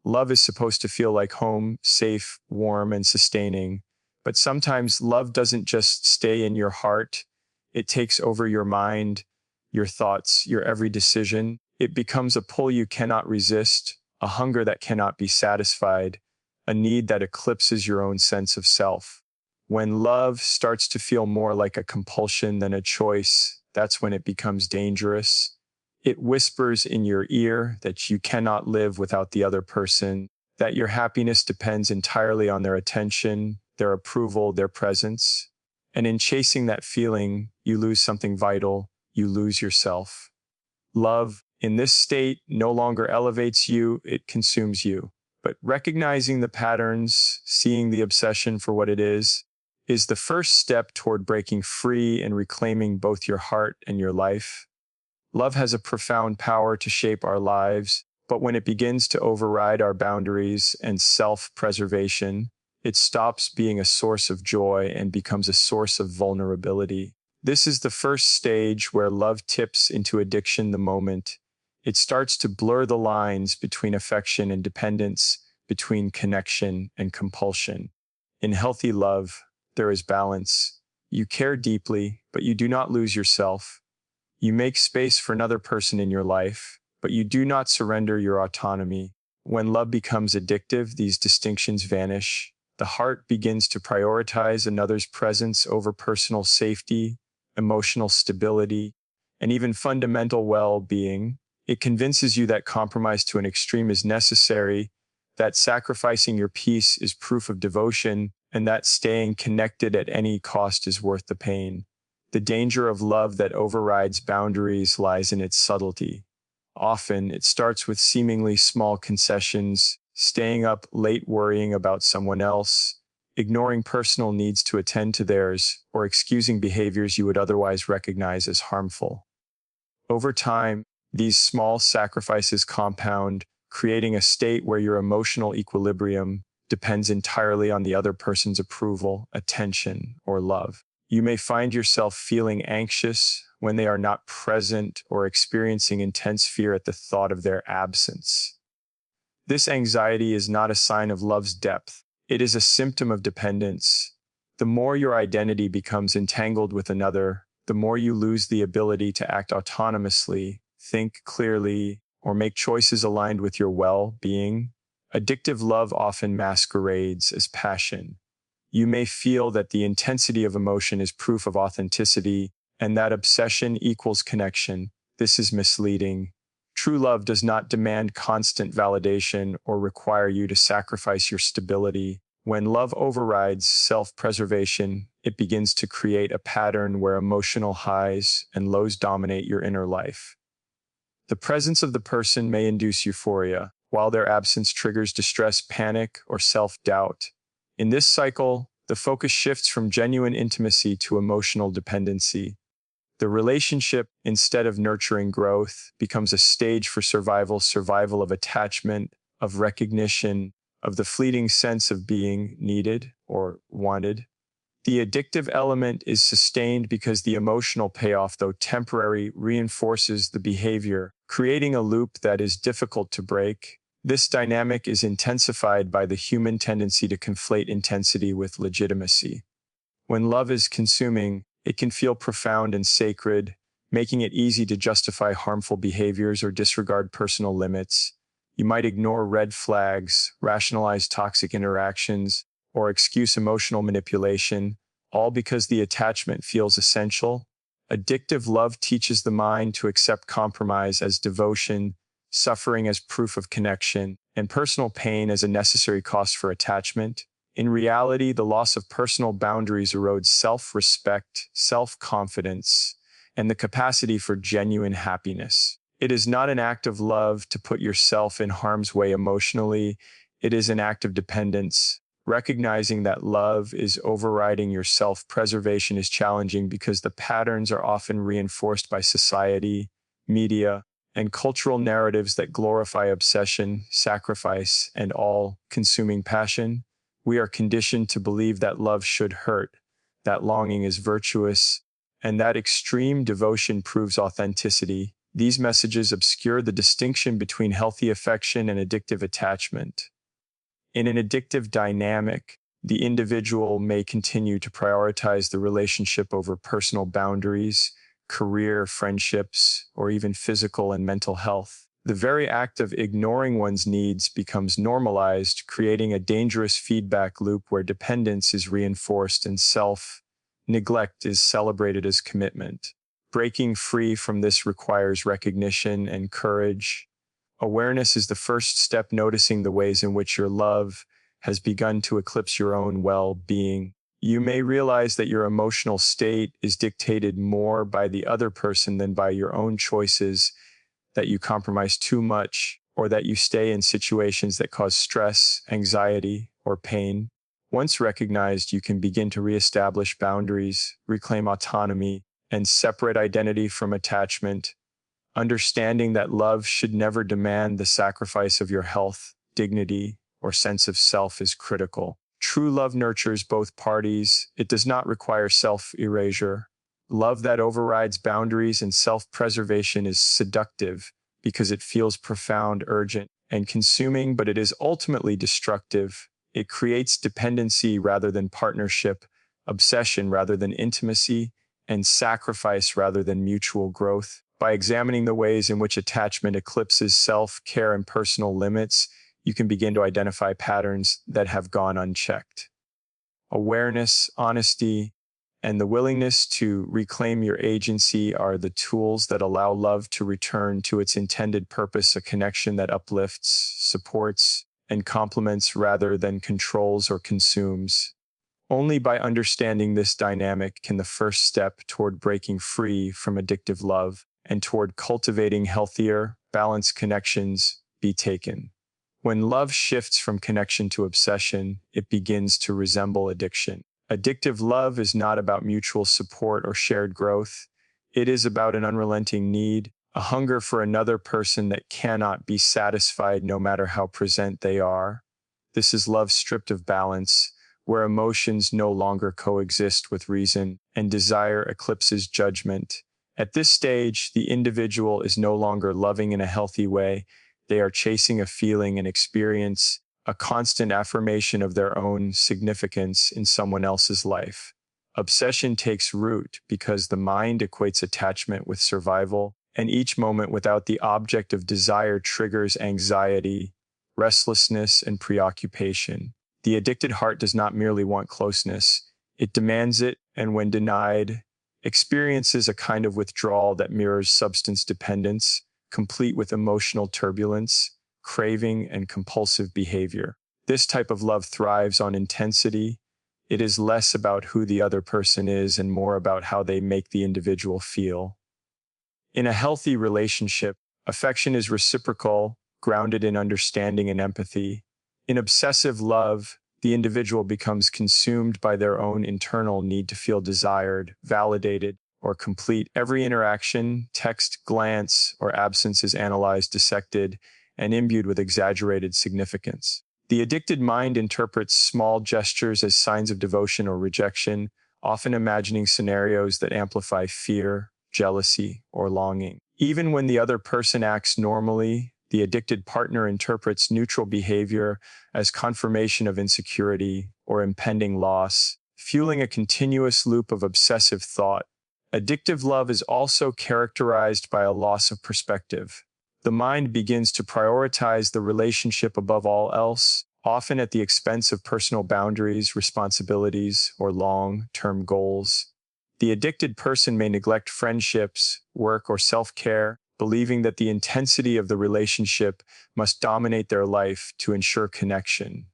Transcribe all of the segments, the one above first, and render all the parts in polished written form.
Love is supposed to feel like home, safe, warm, and sustaining. But sometimes love doesn't just stay in your heart. It takes over your mind, your thoughts, your every decision. It becomes a pull you cannot resist, a hunger that cannot be satisfied, a need that eclipses your own sense of self. When love starts to feel more like a compulsion than a choice, that's when it becomes dangerous. It whispers in your ear that you cannot live without the other person, that your happiness depends entirely on their attention, their approval, their presence. And in chasing that feeling, you lose something vital, you lose yourself. Love, in this state, no longer elevates you, it consumes you. But recognizing the patterns, seeing the obsession for what it is the first step toward breaking free and reclaiming both your heart and your life. Love has a profound power to shape our lives, but when it begins to override our boundaries and self-preservation, it stops being a source of joy and becomes a source of vulnerability. This is the first stage where love tips into addiction the moment. It starts to blur the lines between affection and dependence, between connection and compulsion. In healthy love, there is balance. You care deeply, but you do not lose yourself. You make space for another person in your life, but you do not surrender your autonomy. When love becomes addictive, these distinctions vanish. The heart begins to prioritize another's presence over personal safety, emotional stability, and even fundamental well-being. It convinces you that compromise to an extreme is necessary, that sacrificing your peace is proof of devotion, and that staying connected at any cost is worth the pain. The danger of love that overrides boundaries lies in its subtlety. Often, it starts with seemingly small concessions, staying up late worrying about someone else, ignoring personal needs to attend to theirs, or excusing behaviors you would otherwise recognize as harmful. Over time, these small sacrifices compound, creating a state where your emotional equilibrium depends entirely on the other person's approval, attention, or love. You may find yourself feeling anxious when they are not present or experiencing intense fear at the thought of their absence. This anxiety is not a sign of love's depth. It is a symptom of dependence. The more your identity becomes entangled with another, the more you lose the ability to act autonomously, think clearly, or make choices aligned with your well-being. Addictive love often masquerades as passion. You may feel that the intensity of emotion is proof of authenticity and that obsession equals connection. This is misleading. True love does not demand constant validation or require you to sacrifice your stability. When love overrides self-preservation, it begins to create a pattern where emotional highs and lows dominate your inner life. The presence of the person may induce euphoria, while their absence triggers distress, panic, or self-doubt. In this cycle, the focus shifts from genuine intimacy to emotional dependency. The relationship, instead of nurturing growth, becomes a stage for survival of attachment, of recognition, of the fleeting sense of being needed or wanted. The addictive element is sustained because the emotional payoff, though temporary, reinforces the behavior, creating a loop that is difficult to break. This dynamic is intensified by the human tendency to conflate intensity with legitimacy. When love is consuming, it can feel profound and sacred, making it easy to justify harmful behaviors or disregard personal limits. You might ignore red flags, rationalize toxic interactions, or excuse emotional manipulation, all because the attachment feels essential. Addictive love teaches the mind to accept compromise as devotion, suffering as proof of connection, and personal pain as a necessary cost for attachment. In reality, the loss of personal boundaries erodes self-respect, self-confidence, and the capacity for genuine happiness. It is not an act of love to put yourself in harm's way emotionally. It is an act of dependence. Recognizing that love is overriding your self-preservation is challenging because the patterns are often reinforced by society, media, and cultural narratives that glorify obsession, sacrifice, and all-consuming passion. We are conditioned to believe that love should hurt, that longing is virtuous, and that extreme devotion proves authenticity. These messages obscure the distinction between healthy affection and addictive attachment. In an addictive dynamic, the individual may continue to prioritize the relationship over personal boundaries, career, friendships, or even physical and mental health. The very act of ignoring one's needs becomes normalized, creating a dangerous feedback loop where dependence is reinforced and self-neglect is celebrated as commitment. Breaking free from this requires recognition and courage. Awareness is the first step, noticing the ways in which your love has begun to eclipse your own well-being. You may realize that your emotional state is dictated more by the other person than by your own choices, that you compromise too much, or that you stay in situations that cause stress, anxiety, or pain. Once recognized, you can begin to reestablish boundaries, reclaim autonomy, and separate identity from attachment. Understanding that love should never demand the sacrifice of your health, dignity, or sense of self is critical. True love nurtures both parties. It does not require self-erasure. Love that overrides boundaries and self-preservation is seductive because it feels profound, urgent, and consuming, but it is ultimately destructive. It creates dependency rather than partnership, obsession rather than intimacy, and sacrifice rather than mutual growth. By examining the ways in which attachment eclipses self-care and personal limits, you can begin to identify patterns that have gone unchecked. Awareness, honesty, and the willingness to reclaim your agency are the tools that allow love to return to its intended purpose, a connection that uplifts, supports, and complements rather than controls or consumes. Only by understanding this dynamic can the first step toward breaking free from addictive love and toward cultivating healthier, balanced connections be taken. When love shifts from connection to obsession, it begins to resemble addiction. Addictive love is not about mutual support or shared growth. It is about an unrelenting need, a hunger for another person that cannot be satisfied no matter how present they are. This is love stripped of balance, where emotions no longer coexist with reason and desire eclipses judgment. At this stage, the individual is no longer loving in a healthy way. They are chasing a feeling, an experience, a constant affirmation of their own significance in someone else's life. Obsession takes root because the mind equates attachment with survival, and each moment without the object of desire triggers anxiety, restlessness, and preoccupation. The addicted heart does not merely want closeness, it demands it, and when denied, experiences a kind of withdrawal that mirrors substance dependence, complete with emotional turbulence, craving, and compulsive behavior. This type of love thrives on intensity. It is less about who the other person is and more about how they make the individual feel. In a healthy relationship, affection is reciprocal, grounded in understanding and empathy. In obsessive love, the individual becomes consumed by their own internal need to feel desired, validated, or complete. Every interaction, text, glance, or absence is analyzed, dissected, and imbued with exaggerated significance. The addicted mind interprets small gestures as signs of devotion or rejection, often imagining scenarios that amplify fear, jealousy, or longing. Even when the other person acts normally, the addicted partner interprets neutral behavior as confirmation of insecurity or impending loss, fueling a continuous loop of obsessive thought. Addictive love is also characterized by a loss of perspective. The mind begins to prioritize the relationship above all else, often at the expense of personal boundaries, responsibilities, or long-term goals. The addicted person may neglect friendships, work, or self-care, believing that the intensity of the relationship must dominate their life to ensure connection.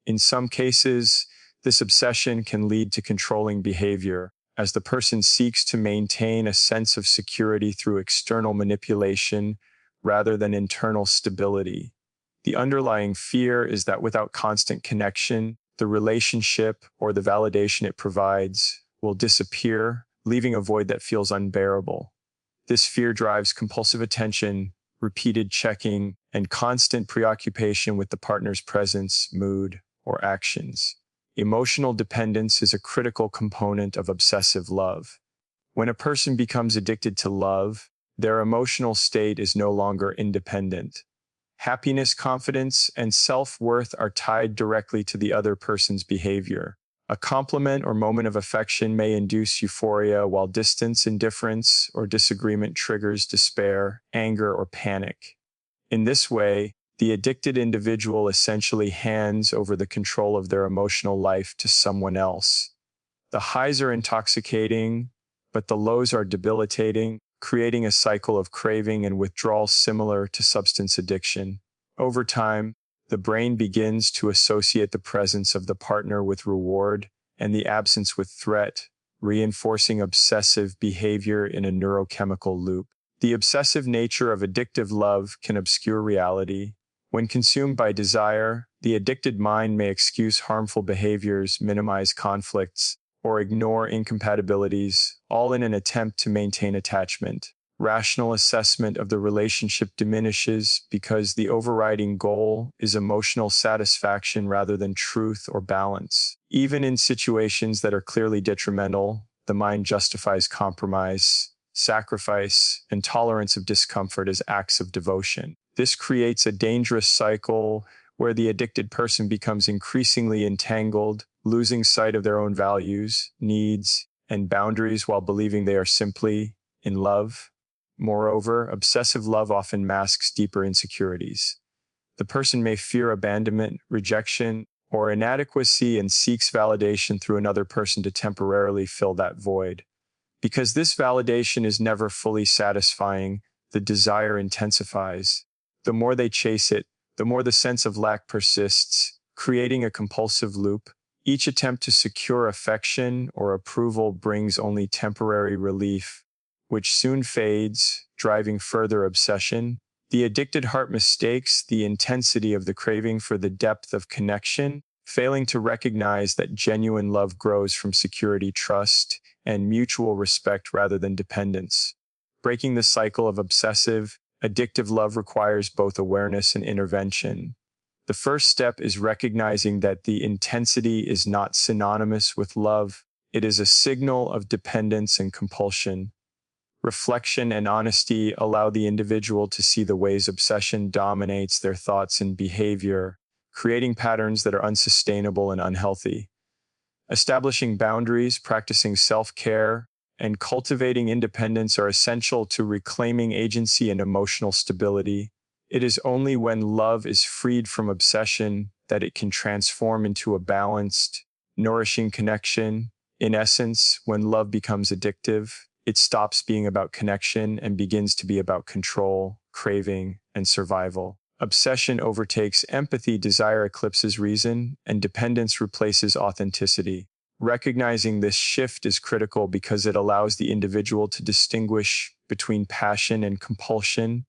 In some cases, this obsession can lead to controlling behavior, as the person seeks to maintain a sense of security through external manipulation rather than internal stability. The underlying fear is that without constant connection, the relationship or the validation it provides will disappear, leaving a void that feels unbearable. This fear drives compulsive attention, repeated checking, and constant preoccupation with the partner's presence, mood, or actions. Emotional dependence is a critical component of obsessive love. When a person becomes addicted to love, Their emotional state is no longer independent. Happiness, confidence, and self-worth are tied directly to the other person's behavior. A compliment or moment of affection may induce euphoria, while distance, indifference, or disagreement triggers despair, anger, or panic. In this way, the addicted individual essentially hands over the control of their emotional life to someone else. The highs are intoxicating, but the lows are debilitating, creating a cycle of craving and withdrawal similar to substance addiction. Over time, the brain begins to associate the presence of the partner with reward and the absence with threat, reinforcing obsessive behavior in a neurochemical loop. The obsessive nature of addictive love can obscure reality. When consumed by desire, the addicted mind may excuse harmful behaviors, minimize conflicts, or ignore incompatibilities, all in an attempt to maintain attachment. Rational assessment of the relationship diminishes because the overriding goal is emotional satisfaction rather than truth or balance. Even in situations that are clearly detrimental, the mind justifies compromise, sacrifice, and tolerance of discomfort as acts of devotion. This creates a dangerous cycle where the addicted person becomes increasingly entangled, losing sight of their own values, needs, and boundaries while believing they are simply in love. Moreover, obsessive love often masks deeper insecurities. The person may fear abandonment, rejection, or inadequacy and seeks validation through another person to temporarily fill that void. Because this validation is never fully satisfying, the desire intensifies. The more they chase it, the more the sense of lack persists, creating a compulsive loop. Each attempt to secure affection or approval brings only temporary relief, which soon fades, driving further obsession. The addicted heart mistakes the intensity of the craving for the depth of connection, failing to recognize that genuine love grows from security, trust, and mutual respect rather than dependence. Breaking the cycle of obsessive, addictive love requires both awareness and intervention. The first step is recognizing that the intensity is not synonymous with love. It is a signal of dependence and compulsion. Reflection and honesty allow the individual to see the ways obsession dominates their thoughts and behavior, creating patterns that are unsustainable and unhealthy. Establishing boundaries, practicing self-care, and cultivating independence are essential to reclaiming agency and emotional stability. It is only when love is freed from obsession that it can transform into a balanced, nourishing connection. In essence, when love becomes addictive, it stops being about connection and begins to be about control, craving, and survival. Obsession overtakes empathy, desire eclipses reason, and dependence replaces authenticity. Recognizing this shift is critical because it allows the individual to distinguish between passion and compulsion,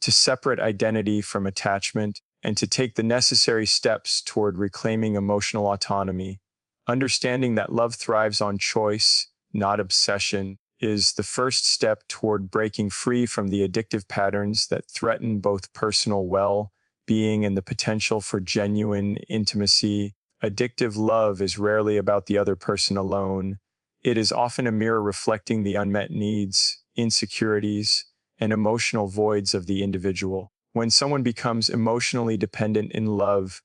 to separate identity from attachment, and to take the necessary steps toward reclaiming emotional autonomy. Understanding that love thrives on choice, not obsession, is the first step toward breaking free from the addictive patterns that threaten both personal well-being and the potential for genuine intimacy. Addictive love is rarely about the other person alone. It is often a mirror reflecting the unmet needs, insecurities, and emotional voids of the individual. When someone becomes emotionally dependent in love,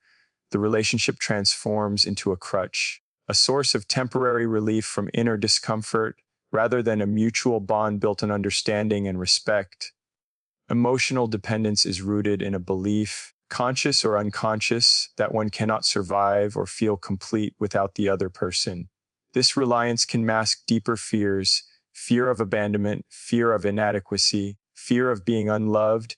the relationship transforms into a crutch, a source of temporary relief from inner discomfort, rather than a mutual bond built on understanding and respect. Emotional dependence is rooted in a belief, conscious or unconscious, that one cannot survive or feel complete without the other person. This reliance can mask deeper fears, fear of abandonment, fear of inadequacy, fear of being unloved,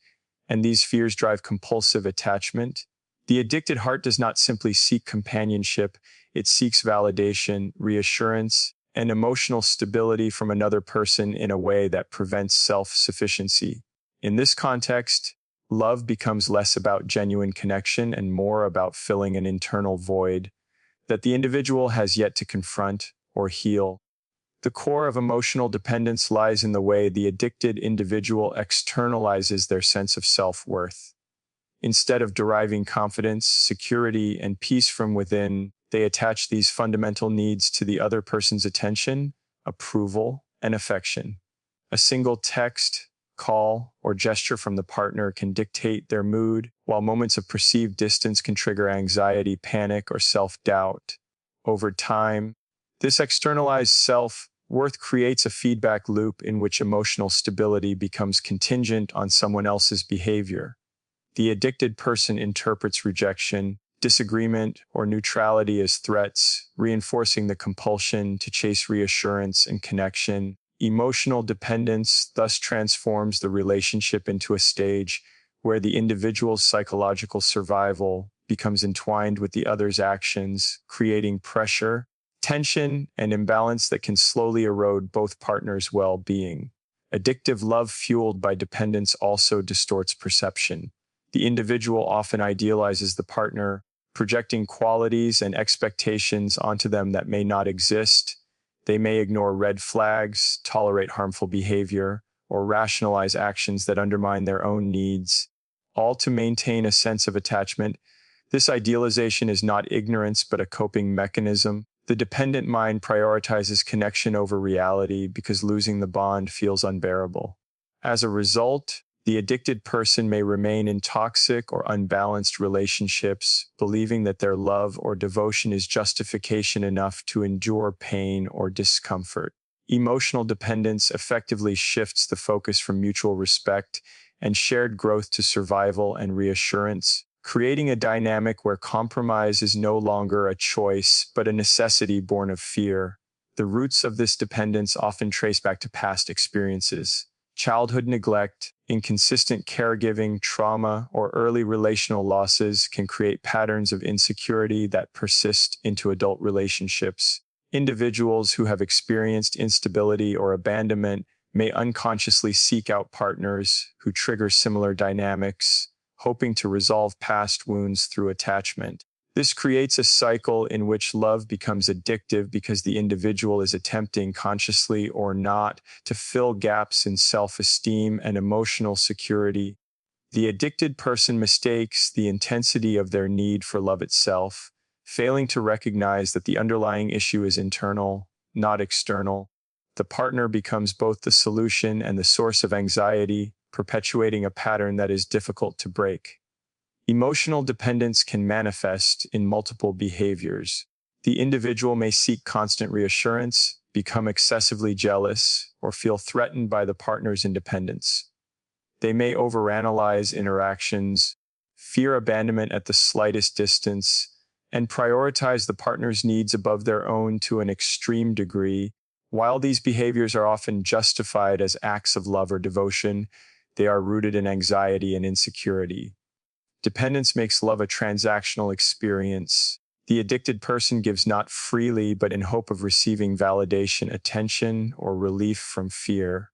and these fears drive compulsive attachment. The addicted heart does not simply seek companionship, it seeks validation, reassurance, and emotional stability from another person in a way that prevents self-sufficiency. In this context, love becomes less about genuine connection and more about filling an internal void that the individual has yet to confront or heal. The core of emotional dependence lies in the way the addicted individual externalizes their sense of self-worth. Instead of deriving confidence, security, and peace from within, they attach these fundamental needs to the other person's attention, approval, and affection. A single text, call, or gesture from the partner can dictate their mood, while moments of perceived distance can trigger anxiety, panic, or self-doubt. Over time, this externalized self-worth creates a feedback loop in which emotional stability becomes contingent on someone else's behavior. The addicted person interprets rejection, disagreement, or neutrality as threats, reinforcing the compulsion to chase reassurance and connection. Emotional dependence thus transforms the relationship into a stage where the individual's psychological survival becomes entwined with the other's actions, creating pressure, tension, and imbalance that can slowly erode both partners' well-being. Addictive love fueled by dependence also distorts perception. The individual often idealizes the partner, projecting qualities and expectations onto them that may not exist. They may ignore red flags, tolerate harmful behavior, or rationalize actions that undermine their own needs, all to maintain a sense of attachment. This idealization is not ignorance but a coping mechanism. The dependent mind prioritizes connection over reality because losing the bond feels unbearable. As a result, the addicted person may remain in toxic or unbalanced relationships, believing that their love or devotion is justification enough to endure pain or discomfort. Emotional dependence effectively shifts the focus from mutual respect and shared growth to survival and reassurance, creating a dynamic where compromise is no longer a choice but a necessity born of fear. The roots of this dependence often trace back to past experiences. Childhood neglect, inconsistent caregiving, trauma, or early relational losses can create patterns of insecurity that persist into adult relationships. Individuals who have experienced instability or abandonment may unconsciously seek out partners who trigger similar dynamics, hoping to resolve past wounds through attachment. This creates a cycle in which love becomes addictive because the individual is attempting, consciously or not, to fill gaps in self-esteem and emotional security. The addicted person mistakes the intensity of their need for love itself, failing to recognize that the underlying issue is internal, not external. The partner becomes both the solution and the source of anxiety, perpetuating a pattern that is difficult to break. Emotional dependence can manifest in multiple behaviors. The individual may seek constant reassurance, become excessively jealous, or feel threatened by the partner's independence. They may overanalyze interactions, fear abandonment at the slightest distance, and prioritize the partner's needs above their own to an extreme degree. While these behaviors are often justified as acts of love or devotion, they are rooted in anxiety and insecurity. Dependence makes love a transactional experience. The addicted person gives not freely, but in hope of receiving validation, attention, or relief from fear.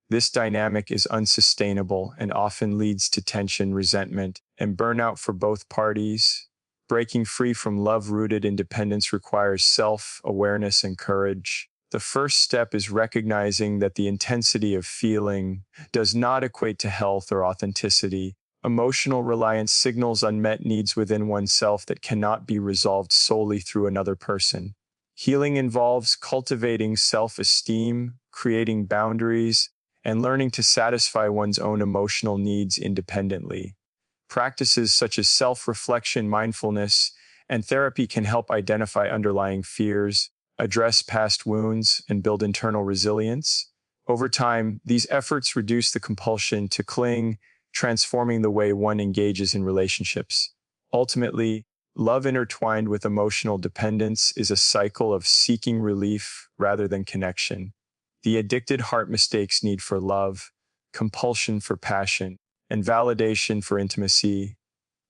This dynamic is unsustainable and often leads to tension, resentment, and burnout for both parties. Breaking free from love-rooted independence requires self-awareness and courage. The first step is recognizing that the intensity of feeling does not equate to health or authenticity. Emotional reliance signals unmet needs within oneself that cannot be resolved solely through another person. Healing involves cultivating self-esteem, creating boundaries, and learning to satisfy one's own emotional needs independently. Practices such as self-reflection, mindfulness, and therapy can help identify underlying fears, address past wounds, and build internal resilience. Over time, these efforts reduce the compulsion to cling, transforming the way one engages in relationships. Ultimately, love intertwined with emotional dependence is a cycle of seeking relief rather than connection. The addicted heart mistakes need for love, compulsion for passion, and validation for intimacy.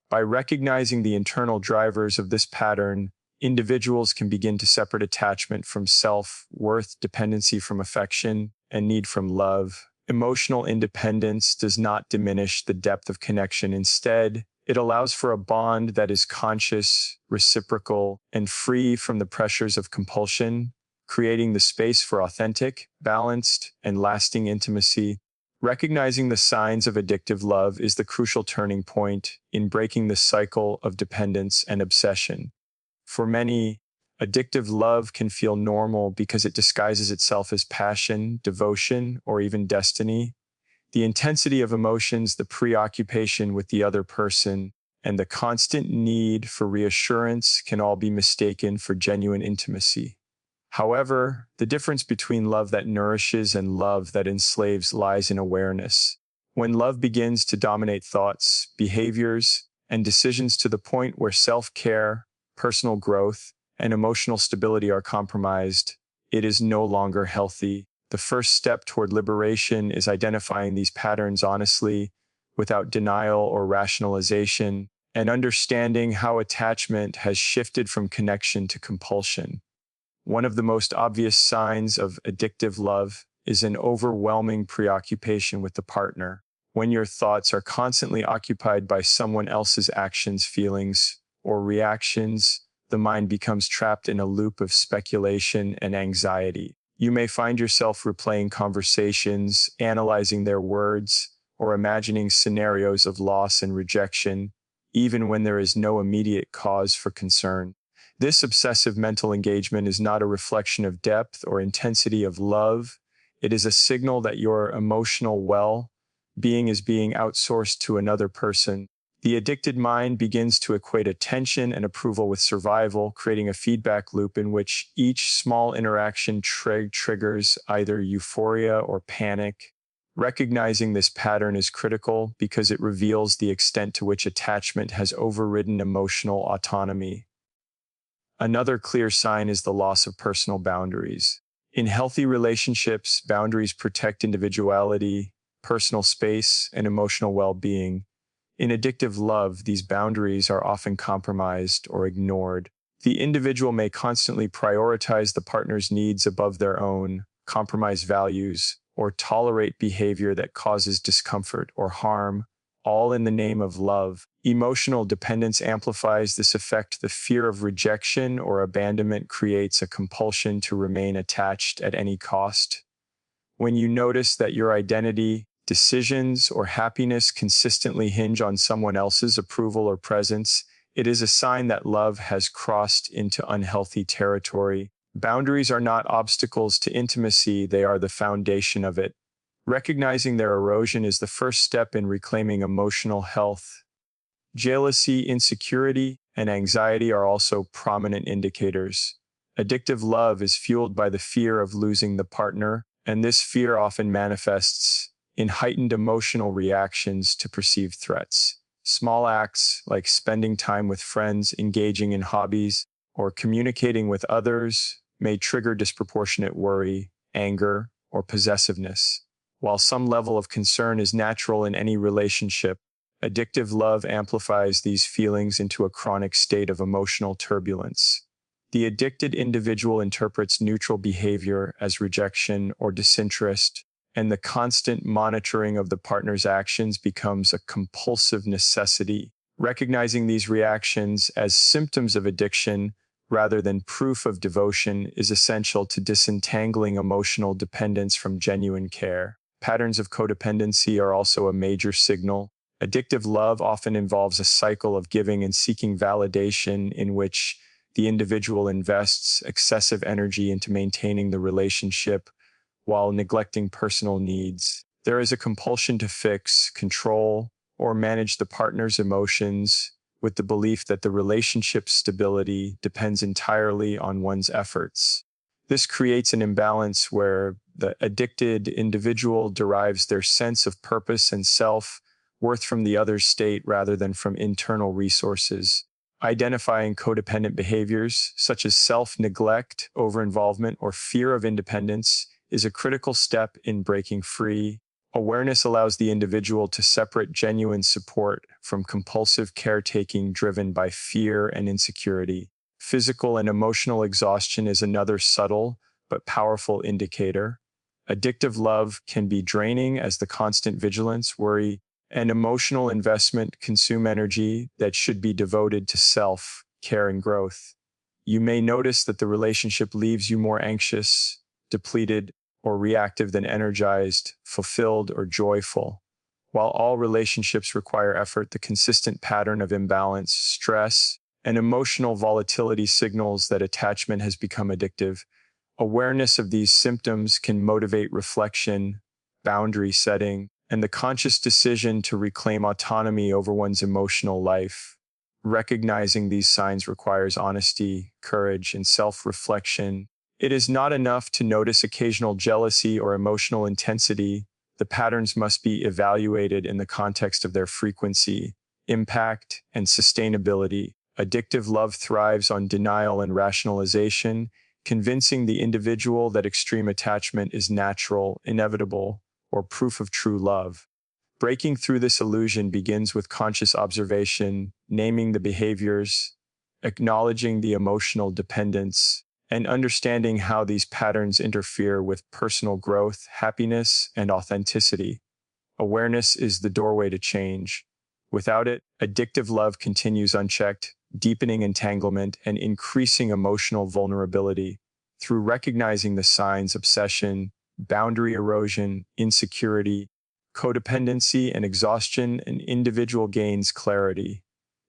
By recognizing the internal drivers of this pattern, individuals can begin to separate attachment from self-worth, dependency from affection, and need from love. Emotional independence does not diminish the depth of connection. Instead, it allows for a bond that is conscious, reciprocal, and free from the pressures of compulsion, creating the space for authentic, balanced, and lasting intimacy. Recognizing the signs of addictive love is the crucial turning point in breaking the cycle of dependence and obsession. For many, addictive love can feel normal because it disguises itself as passion, devotion, or even destiny. The intensity of emotions, the preoccupation with the other person, and the constant need for reassurance can all be mistaken for genuine intimacy. However, the difference between love that nourishes and love that enslaves lies in awareness. When love begins to dominate thoughts, behaviors, and decisions to the point where self-care, personal growth, and emotional stability are compromised, it is no longer healthy. The first step toward liberation is identifying these patterns honestly, without denial or rationalization, and understanding how attachment has shifted from connection to compulsion. One of the most obvious signs of addictive love is an overwhelming preoccupation with the partner. When your thoughts are constantly occupied by someone else's actions, feelings, or reactions, the mind becomes trapped in a loop of speculation and anxiety. You may find yourself replaying conversations, analyzing their words, or imagining scenarios of loss and rejection, even when there is no immediate cause for concern. This obsessive mental engagement is not a reflection of depth or intensity of love. It is a signal that your emotional well-being is being outsourced to another person. The addicted mind begins to equate attention and approval with survival, creating a feedback loop in which each small interaction triggers either euphoria or panic. Recognizing this pattern is critical because it reveals the extent to which attachment has overridden emotional autonomy. Another clear sign is the loss of personal boundaries. In healthy relationships, boundaries protect individuality, personal space, and emotional well-being. In addictive love, these boundaries are often compromised or ignored. The individual may constantly prioritize the partner's needs above their own, compromise values, or tolerate behavior that causes discomfort or harm, all in the name of love. Emotional dependence amplifies this effect. The fear of rejection or abandonment creates a compulsion to remain attached at any cost. When you notice that your identity, decisions, or happiness consistently hinge on someone else's approval or presence, it is a sign that love has crossed into unhealthy territory. Boundaries are not obstacles to intimacy, they are the foundation of it. Recognizing their erosion is the first step in reclaiming emotional health. Jealousy, insecurity, and anxiety are also prominent indicators. Addictive love is fueled by the fear of losing the partner, and this fear often manifests in heightened emotional reactions to perceived threats. Small acts like spending time with friends, engaging in hobbies, or communicating with others may trigger disproportionate worry, anger, or possessiveness. While some level of concern is natural in any relationship, addictive love amplifies these feelings into a chronic state of emotional turbulence. The addicted individual interprets neutral behavior as rejection or disinterest, and the constant monitoring of the partner's actions becomes a compulsive necessity. Recognizing these reactions as symptoms of addiction rather than proof of devotion is essential to disentangling emotional dependence from genuine care. Patterns of codependency are also a major signal. Addictive love often involves a cycle of giving and seeking validation in which the individual invests excessive energy into maintaining the relationship while neglecting personal needs. There is a compulsion to fix, control, or manage the partner's emotions with the belief that the relationship's stability depends entirely on one's efforts. This creates an imbalance where the addicted individual derives their sense of purpose and self-worth from the other's state rather than from internal resources. Identifying codependent behaviors, such as self-neglect, over-involvement, or fear of independence, is a critical step in breaking free. Awareness allows the individual to separate genuine support from compulsive caretaking driven by fear and insecurity. Physical and emotional exhaustion is another subtle but powerful indicator. Addictive love can be draining as the constant vigilance, worry, and emotional investment consume energy that should be devoted to self-care and growth. You may notice that the relationship leaves you more anxious, depleted, or reactive than energized, fulfilled, or joyful. While all relationships require effort, the consistent pattern of imbalance, stress, and emotional volatility signals that attachment has become addictive. Awareness of these symptoms can motivate reflection, boundary setting, and the conscious decision to reclaim autonomy over one's emotional life. Recognizing these signs requires honesty, courage, and self-reflection. It is not enough to notice occasional jealousy or emotional intensity. The patterns must be evaluated in the context of their frequency, impact, and sustainability. Addictive love thrives on denial and rationalization, convincing the individual that extreme attachment is natural, inevitable, or proof of true love. Breaking through this illusion begins with conscious observation, naming the behaviors, acknowledging the emotional dependence, and understanding how these patterns interfere with personal growth, happiness, and authenticity. Awareness is the doorway to change. Without it, addictive love continues unchecked, deepening entanglement and increasing emotional vulnerability. Through recognizing the signs, obsession, boundary erosion, insecurity, codependency, and exhaustion, an individual gains clarity.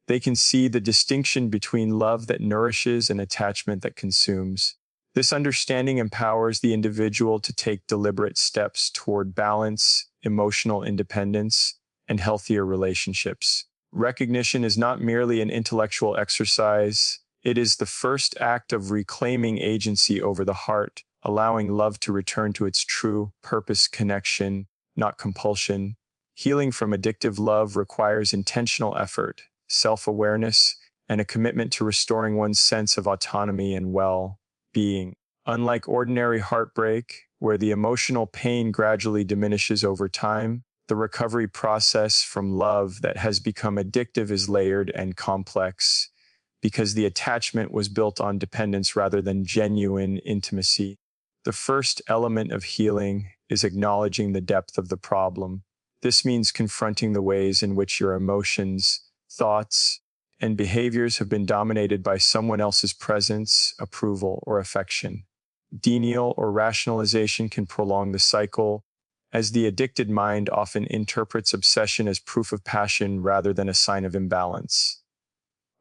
They can see the distinction between love that nourishes and attachment that consumes. This understanding empowers the individual to take deliberate steps toward balance, emotional independence, and healthier relationships. Recognition is not merely an intellectual exercise, it is the first act of reclaiming agency over the heart, allowing love to return to its true purpose: connection, not compulsion. Healing from addictive love requires intentional effort, self-awareness, and a commitment to restoring one's sense of autonomy and well-being. Unlike ordinary heartbreak, where the emotional pain gradually diminishes over time, the recovery process from love that has become addictive is layered and complex because the attachment was built on dependence rather than genuine intimacy. The first element of healing is acknowledging the depth of the problem. This means confronting the ways in which your emotions, thoughts, and behaviors have been dominated by someone else's presence, approval, or affection. Denial or rationalization can prolong the cycle, as the addicted mind often interprets obsession as proof of passion rather than a sign of imbalance.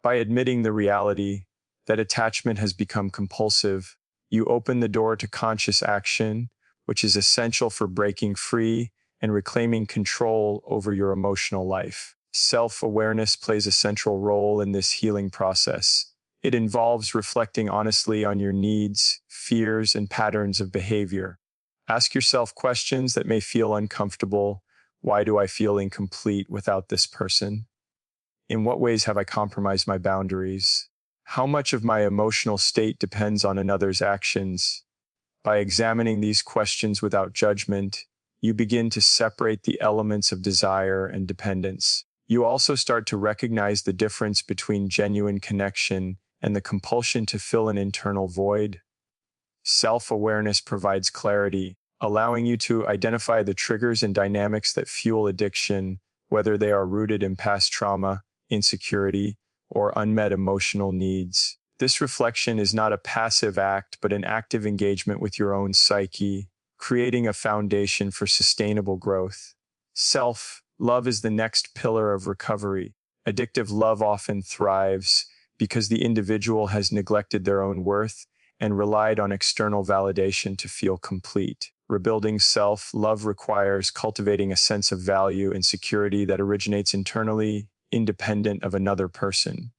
By admitting the reality that attachment has become compulsive, you open the door to conscious action, which is essential for breaking free and reclaiming control over your emotional life. Self-awareness plays a central role in this healing process. It involves reflecting honestly on your needs, fears, and patterns of behavior. Ask yourself questions that may feel uncomfortable. Why do I feel incomplete without this person? In what ways have I compromised my boundaries? How much of my emotional state depends on another's actions? By examining these questions without judgment, you begin to separate the elements of desire and dependence. You also start to recognize the difference between genuine connection and the compulsion to fill an internal void. Self-awareness provides clarity, allowing you to identify the triggers and dynamics that fuel addiction, whether they are rooted in past trauma, insecurity, or unmet emotional needs. This reflection is not a passive act, but an active engagement with your own psyche, creating a foundation for sustainable growth. Self-love is the next pillar of recovery. Addictive love often thrives because the individual has neglected their own worth and relied on external validation to feel complete. Rebuilding self-love requires cultivating a sense of value and security that originates internally, independent of another person.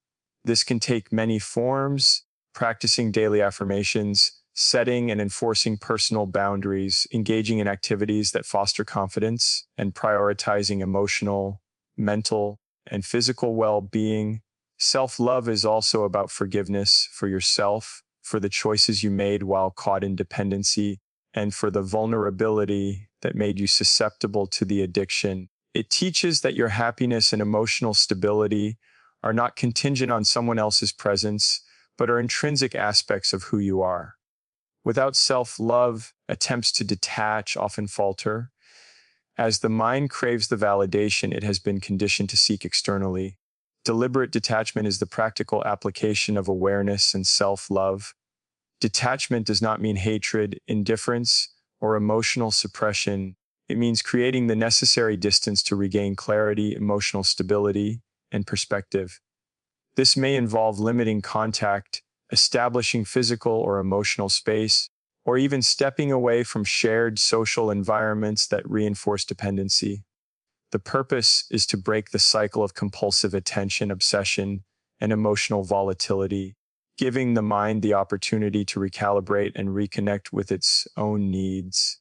This can take many forms: practicing daily affirmations, setting and enforcing personal boundaries, engaging in activities that foster confidence, and prioritizing emotional, mental, and physical well-being. Self-love is also about forgiveness for yourself, for the choices you made while caught in dependency, and for the vulnerability that made you susceptible to the addiction. It teaches that your happiness and emotional stability are not contingent on someone else's presence, but are intrinsic aspects of who you are. Without self-love, attempts to detach often falter, as the mind craves the validation it has been conditioned to seek externally. Deliberate detachment is the practical application of awareness and self-love. Detachment does not mean hatred, indifference, or emotional suppression. It means creating the necessary distance to regain clarity, emotional stability, and perspective. This may involve limiting contact, establishing physical or emotional space, or even stepping away from shared social environments that reinforce dependency. The purpose is to break the cycle of compulsive attention, obsession, and emotional volatility, giving the mind the opportunity to recalibrate and reconnect with its own needs.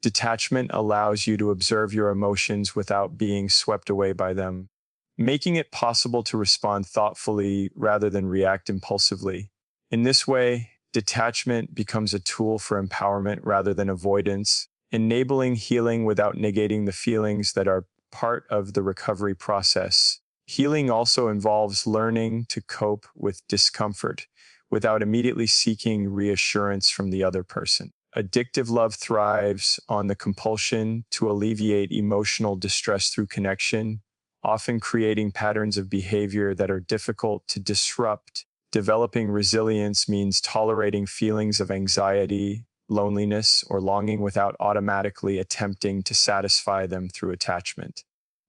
Detachment allows you to observe your emotions without being swept away by them, making it possible to respond thoughtfully rather than react impulsively. In this way, detachment becomes a tool for empowerment rather than avoidance, enabling healing without negating the feelings that are part of the recovery process. Healing also involves learning to cope with discomfort without immediately seeking reassurance from the other person. Addictive love thrives on the compulsion to alleviate emotional distress through connection, often creating patterns of behavior that are difficult to disrupt. Developing resilience means tolerating feelings of anxiety, loneliness, or longing without automatically attempting to satisfy them through attachment.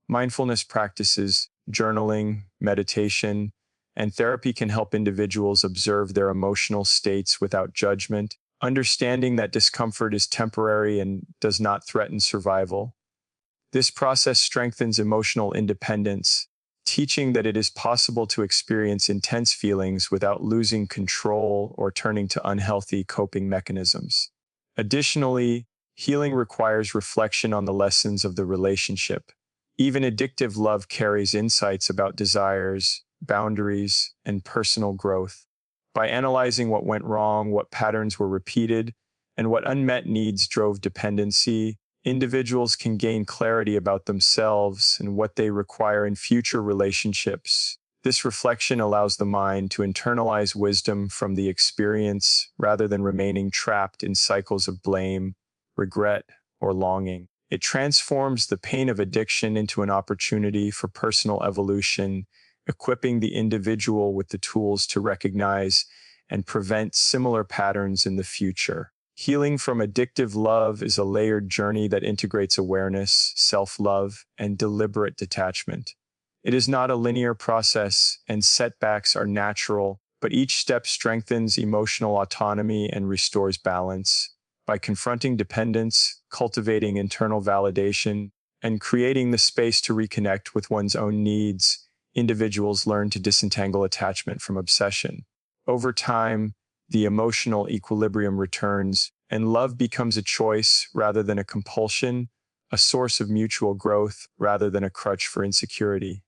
Mindfulness practices, journaling, meditation, and therapy can help individuals observe their emotional states without judgment, understanding that discomfort is temporary and does not threaten survival. This process strengthens emotional independence, teaching that it is possible to experience intense feelings without losing control or turning to unhealthy coping mechanisms. Additionally, healing requires reflection on the lessons of the relationship. Even addictive love carries insights about desires, boundaries, and personal growth. By analyzing what went wrong, what patterns were repeated, and what unmet needs drove dependency, individuals can gain clarity about themselves and what they require in future relationships. This reflection allows the mind to internalize wisdom from the experience rather than remaining trapped in cycles of blame, regret, or longing. It transforms the pain of addiction into an opportunity for personal evolution, equipping the individual with the tools to recognize and prevent similar patterns in the future. Healing from addictive love is a layered journey that integrates awareness, self-love, and deliberate detachment. It is not a linear process, and setbacks are natural, but each step strengthens emotional autonomy and restores balance. By confronting dependence, cultivating internal validation, and creating the space to reconnect with one's own needs, individuals learn to disentangle attachment from obsession. Over time, the emotional equilibrium returns, and love becomes a choice rather than a compulsion, a source of mutual growth rather than a crutch for insecurity.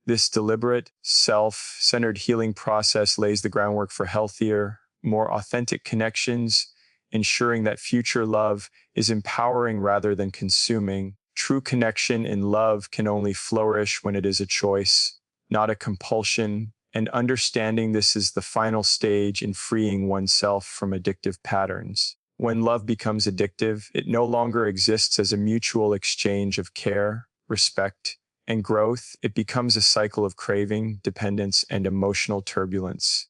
This deliberate, self-centered healing process lays the groundwork for healthier, more authentic connections, ensuring that future love is empowering rather than consuming. True connection in love can only flourish when it is a choice, not a compulsion, and understanding this is the final stage in freeing oneself from addictive patterns. When love becomes addictive, it no longer exists as a mutual exchange of care, respect, and growth. It becomes a cycle of craving, dependence, and emotional turbulence.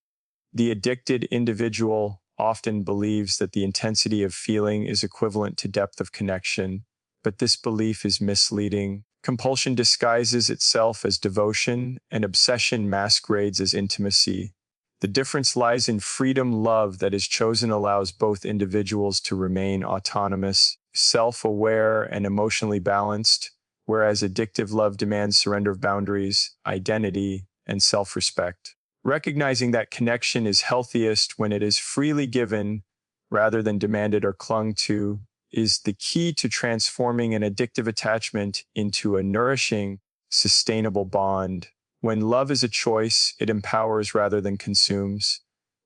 The addicted individual often believes that the intensity of feeling is equivalent to depth of connection, but this belief is misleading. Compulsion disguises itself as devotion, and obsession masquerades as intimacy. The difference lies in freedom. Love that is chosen allows both individuals to remain autonomous, self-aware, and emotionally balanced, whereas addictive love demands surrender of boundaries, identity, and self-respect. Recognizing that connection is healthiest when it is freely given rather than demanded or clung to is the key to transforming an addictive attachment into a nourishing, sustainable bond. When love is a choice, it empowers rather than consumes.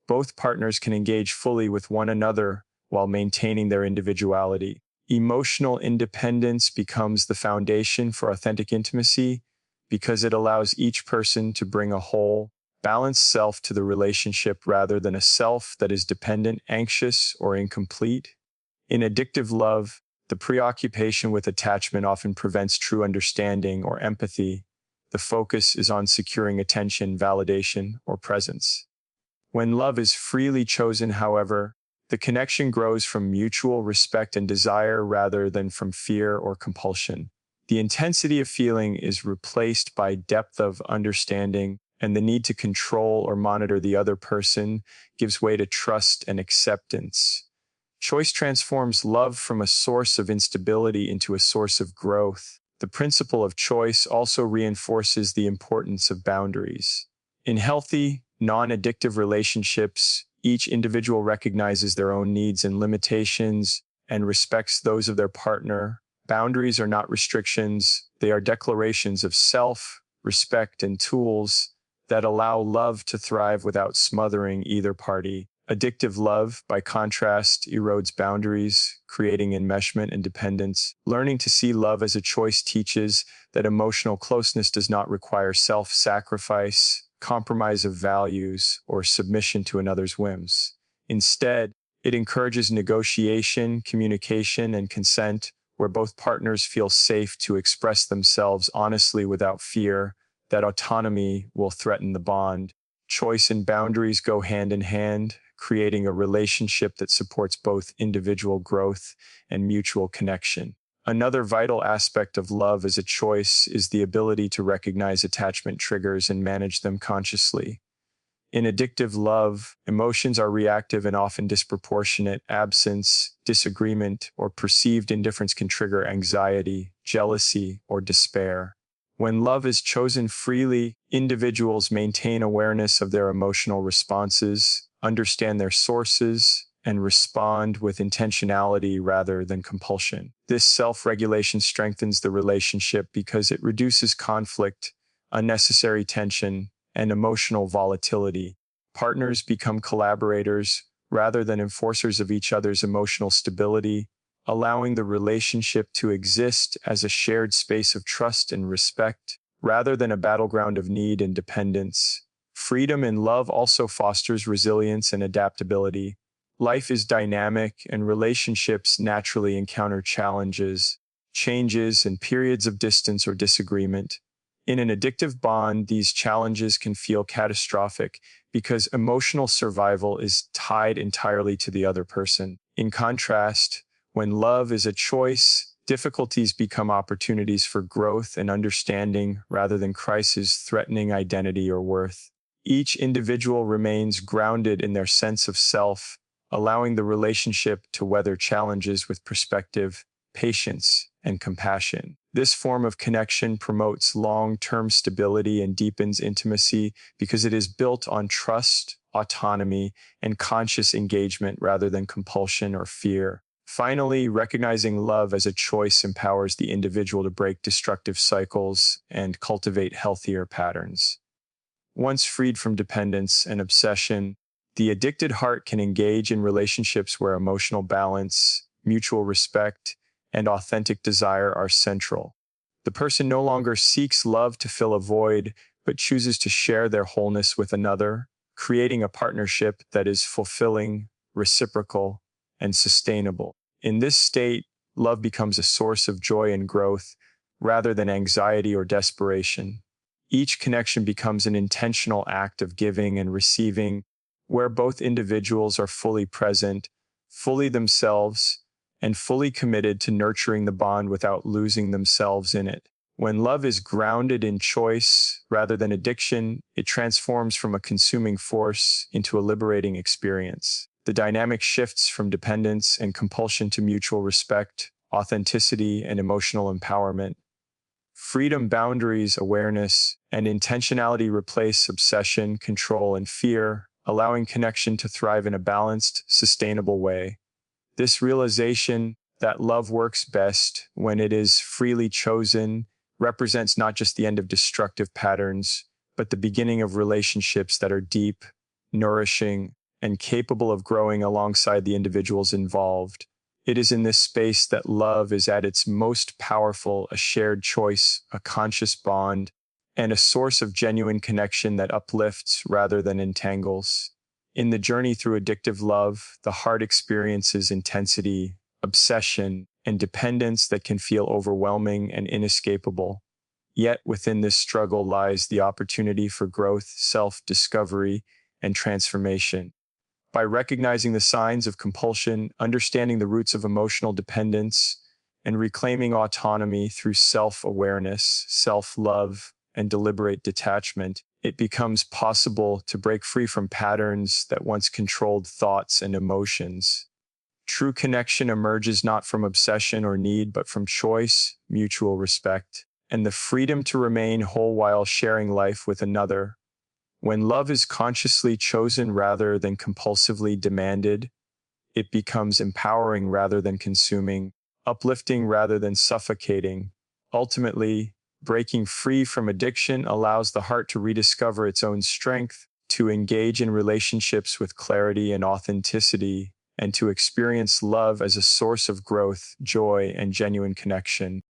Both partners can engage fully with one another while maintaining their individuality. Emotional independence becomes the foundation for authentic intimacy because it allows each person to bring a whole, balanced self to the relationship rather than a self that is dependent, anxious, or incomplete. In addictive love, the preoccupation with attachment often prevents true understanding or empathy. The focus is on securing attention, validation, or presence. When love is freely chosen, however, the connection grows from mutual respect and desire rather than from fear or compulsion. The intensity of feeling is replaced by depth of understanding, and the need to control or monitor the other person gives way to trust and acceptance. Choice transforms love from a source of instability into a source of growth. The principle of choice also reinforces the importance of boundaries. In healthy, non-addictive relationships, each individual recognizes their own needs and limitations and respects those of their partner. Boundaries are not restrictions, they are declarations of self, respect, and tools that allow love to thrive without smothering either party. Addictive love, by contrast, erodes boundaries, creating enmeshment and dependence. Learning to see love as a choice teaches that emotional closeness does not require self-sacrifice, compromise of values, or submission to another's whims. Instead, it encourages negotiation, communication, and consent, where both partners feel safe to express themselves honestly without fear that autonomy will threaten the bond. Choice and boundaries go hand in hand, creating a relationship that supports both individual growth and mutual connection. Another vital aspect of love as a choice is the ability to recognize attachment triggers and manage them consciously. In addictive love, emotions are reactive and often disproportionate. Absence, disagreement, or perceived indifference can trigger anxiety, jealousy, or despair. When love is chosen freely, individuals maintain awareness of their emotional responses, understand their sources, and respond with intentionality rather than compulsion. This self-regulation strengthens the relationship because it reduces conflict, unnecessary tension, and emotional volatility. Partners become collaborators rather than enforcers of each other's emotional stability, allowing the relationship to exist as a shared space of trust and respect, rather than a battleground of need and dependence. Freedom in love also fosters resilience and adaptability. Life is dynamic, and relationships naturally encounter challenges, changes, and periods of distance or disagreement. In an addictive bond, these challenges can feel catastrophic because emotional survival is tied entirely to the other person. In contrast, when love is a choice, difficulties become opportunities for growth and understanding rather than crises threatening identity or worth. Each individual remains grounded in their sense of self, allowing the relationship to weather challenges with perspective, patience, and compassion. This form of connection promotes long-term stability and deepens intimacy because it is built on trust, autonomy, and conscious engagement rather than compulsion or fear. Finally, recognizing love as a choice empowers the individual to break destructive cycles and cultivate healthier patterns. Once freed from dependence and obsession, the addicted heart can engage in relationships where emotional balance, mutual respect, and authentic desire are central. The person no longer seeks love to fill a void, but chooses to share their wholeness with another, creating a partnership that is fulfilling, reciprocal, and sustainable. In this state, love becomes a source of joy and growth rather than anxiety or desperation. Each connection becomes an intentional act of giving and receiving, where both individuals are fully present, fully themselves, and fully committed to nurturing the bond without losing themselves in it. When love is grounded in choice rather than addiction, it transforms from a consuming force into a liberating experience. The dynamic shifts from dependence and compulsion to mutual respect, authenticity, and emotional empowerment. Freedom, boundaries, awareness, and intentionality replace obsession, control, and fear, allowing connection to thrive in a balanced, sustainable way. This realization that love works best when it is freely chosen represents not just the end of destructive patterns, but the beginning of relationships that are deep, nourishing, and capable of growing alongside the individuals involved. It is in this space that love is at its most powerful, a shared choice, a conscious bond, and a source of genuine connection that uplifts rather than entangles. In the journey through addictive love, the heart experiences intensity, obsession, and dependence that can feel overwhelming and inescapable. Yet within this struggle lies the opportunity for growth, self-discovery, and transformation. By recognizing the signs of compulsion, understanding the roots of emotional dependence, and reclaiming autonomy through self-awareness, self-love, and deliberate detachment, it becomes possible to break free from patterns that once controlled thoughts and emotions. True connection emerges not from obsession or need, but from choice, mutual respect, and the freedom to remain whole while sharing life with another. When love is consciously chosen rather than compulsively demanded, it becomes empowering rather than consuming, uplifting rather than suffocating. Ultimately, breaking free from addiction allows the heart to rediscover its own strength, to engage in relationships with clarity and authenticity, and to experience love as a source of growth, joy, and genuine connection.